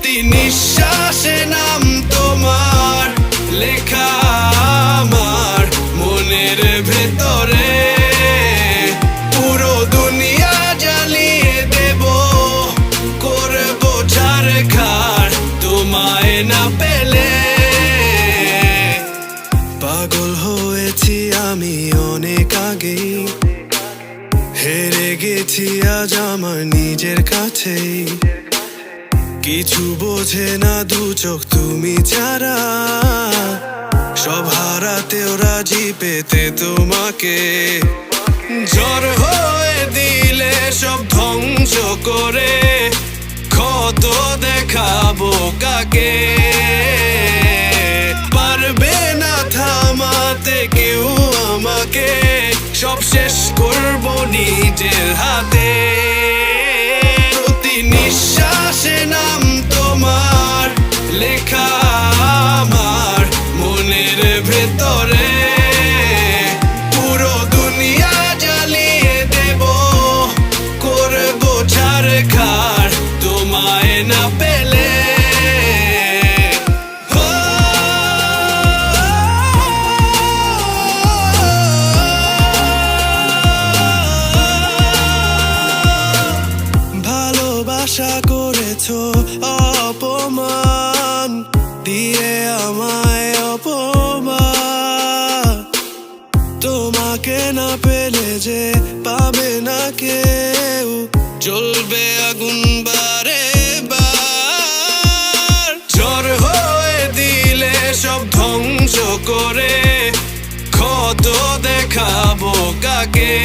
প্রতি নিঃশ্বাসে নাম তোমার লেখা আমার মনের ভেতরে। পুরো দুনিয়া জ্বালিয়ে দেব, করব ছারখার তোমায় না পেলে। পাগল হয়েছি আমি অনেক আগেই, হেরে গেছি আজ আমার নিজের কাছেই। কিছু বোঝে না দু চোখ তুমি ছাড়া, সব হারাতেও রাজি পেতে তোমাকে। ঝড় হয়ে দিলে সব ধ্বংস করে, ক্ষত দেখাবো কাকে। পারবে না থামাতে কেউ আমাকে, সব শেষ করবো নিজের হাতে। প্রতি নিঃশ্বাসে নাম তোমার লেখা আমার মনের ভেতরে। পুরো দুনিয়া জ্বালিয়ে দেব, করবো ছারখার তোমায় না পেলে। আশা করেছো অপমান দিয়ে আমায় অপমান, তোমাকে না পেলে যে পাবে না কেউ, জ্বলবে আগুন বারে বার। ঝড় হয়ে দিলে সব ধ্বংস করে, ক্ষত দেখাবো কাকে।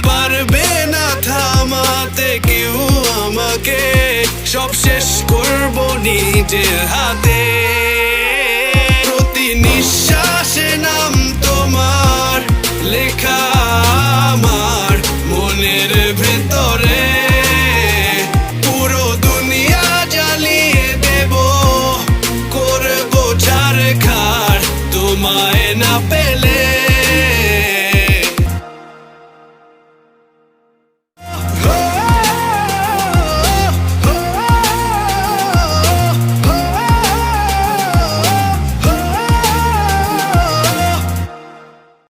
পারবে না থামাতে কেউ আমাকে, সব শেষ করবো নিজের হাতে।